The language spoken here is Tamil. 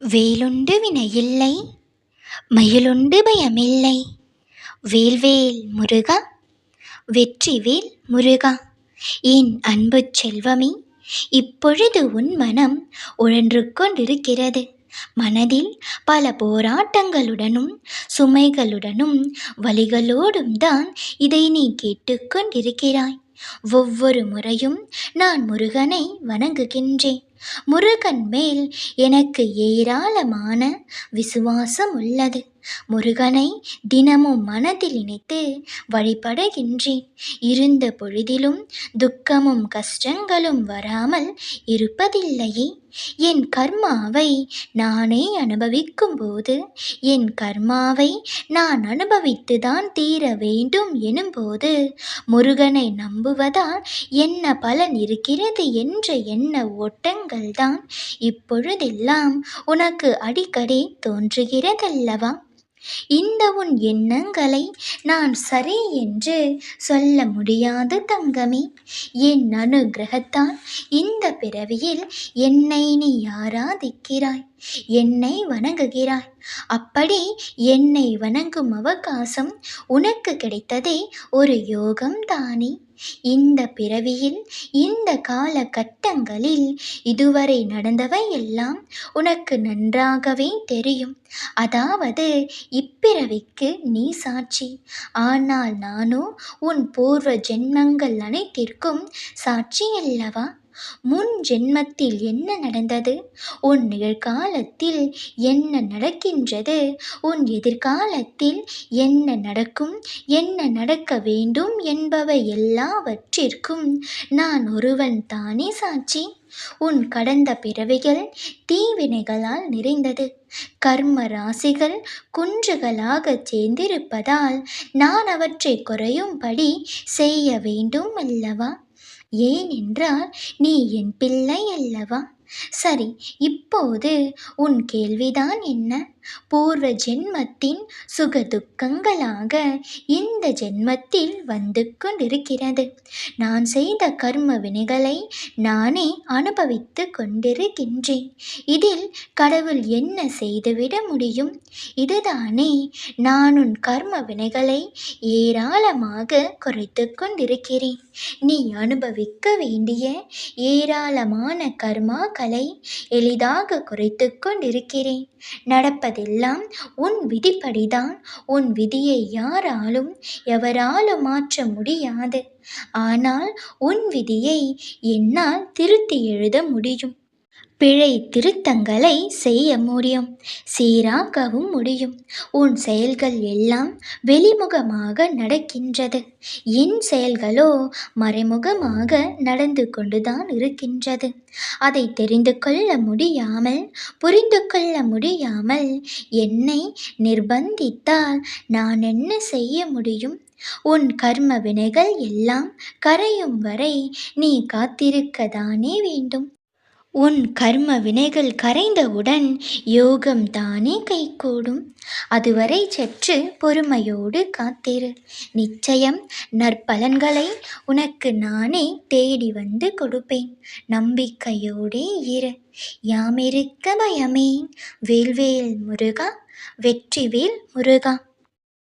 வேலுண்டு வினையில்லை, மயிலுண்டு பயமில்லை. வேல்வேல் முருகா, வெற்றிவேல் முருகா. என் அன்புச் செல்வமே, இப்பொழுது உன் மனம் உழன்று கொண்டிருக்கிறது. மனதில் பல போராட்டங்களுடனும் சுமைகளுடனும் வலிகளோடும் தான் இதை நீ கேட்டுக்கொண்டிருக்கிறாய். ஒவ்வொரு முறையும் நான் முருகனை வணங்குகின்றேன். முருகன் மேல் எனக்கு ஏராளமான விசுவாசம் உள்ளது. முருகனை தினமும் மனதில் நினைத்து வழிபடுகின்றேன். இருந்த பொழுதிலும் துக்கமும் கஷ்டங்களும் வராமல் இருப்பதில்லையே. என் கர்மாவை நானே அனுபவிக்கும் போது, என் கர்மாவை நான் அனுபவித்துதான் தீர வேண்டும் எனும்போது, முருகனை நம்புவதால் என்ன பலன் இருக்கிறது என்ற எண்ண ஓட்டங்கள்தான் இப்பொழுதெல்லாம் உனக்கு அடிக்கடி தோன்றுகிறதல்லவா? இந்த உன் எண்ணங்களை நான் சரி என்று சொல்ல முடியாது தங்கமே. என் அனுகிரகத்தால் இந்த பிறவியில் என்னை நீ ஆராதிக்கிறாய், என்னை வணங்குகிறாய். அப்படி என்னை வணங்கும் அவகாசம் உனக்கு கிடைத்ததே ஒரு யோகம் தானே. இந்த பிறவியில் இந்த காலகட்டங்களில் இதுவரை நடந்தவை எல்லாம் உனக்கு நன்றாகவே தெரியும். அதாவது இப்பிறவிக்கு நீ சாட்சி, ஆனால் நானோ உன் பூர்வ ஜென்மங்கள் அனைத்திற்கும் சாட்சி அல்லவா? முன் ஜென்மத்தில் என்ன நடந்தது, உன் நிகழ்காலத்தில் என்ன நடக்கின்றது, உன் எதிர்காலத்தில் என்ன நடக்கும், என்ன நடக்க வேண்டும் என்பவை எல்லாவற்றிற்கும் நான் ஒருவன் தானே சாட்சி. உன் கடந்த பிறவிகள் தீவினைகளால் நிறைந்தது. கர்ம ராசிகள் குன்றுகளாக சேர்ந்திருப்பதால் நான் அவற்றை குறையும்படி செய்ய வேண்டும் அல்லவா? ஏனென்றால் நீ என் பிள்ளை அல்லவா? சரி, இப்போது உன் கேள்விதான் என்ன? பூர்வ ஜென்மத்தின் சுக துக்கங்களாக இந்த ஜென்மத்தில் வந்து கொண்டிருக்கிறது. நான் செய்த கர்ம வினைகளை நானே அனுபவித்து கொண்டிருக்கின்றேன். இதில் கடவுள் என்ன செய்துவிட முடியும்? இதுதானே நான் உன் கர்ம வினைகளை ஏராளமாக குறைத்து கொண்டிருக்கிறேன். நீ அனுபவிக்க வேண்டிய ஏராளமான கர்மாக்களை எளிதாக குறைத்து கொண்டிருக்கிறேன். நடப்பதெல்லாம் உன் விதிப்படிதான். உன் விதியை யாராலும் எவராலும் மாற்ற முடியாது. ஆனால் உன் விதியை என்னால் திருத்தி எழுத முடியும். பிழை திருத்தங்களை செய்ய முடியும், சீராக்கவும் முடியும். உன் செயல்கள் எல்லாம் வெளிமுகமாக நடக்கின்றது. என் செயல்களோ மறைமுகமாக நடந்து கொண்டுதான் இருக்கின்றது. அதை தெரிந்து கொள்ள முடியாமல், புரிந்து கொள்ள முடியாமல் என்னை நிர்பந்தித்தால் நான் என்ன செய்ய முடியும்? உன் கர்ம வினைகள் எல்லாம் கரையும் வரை நீ காத்திருக்கத்தானே வேண்டும். உன் கர்ம வினைகள் கரைந்தவுடன் யோகம் தானே கைகூடும். அதுவரை சற்று பொறுமையோடு காத்திரு. நிச்சயம் நற்பலன்களை உனக்கு நானே தேடி வந்து கொடுப்பேன். நம்பிக்கையோடே இரு. யாமிருக்க பயமேன். வேல்வேல் முருகா, வெற்றிவேல் முருகா.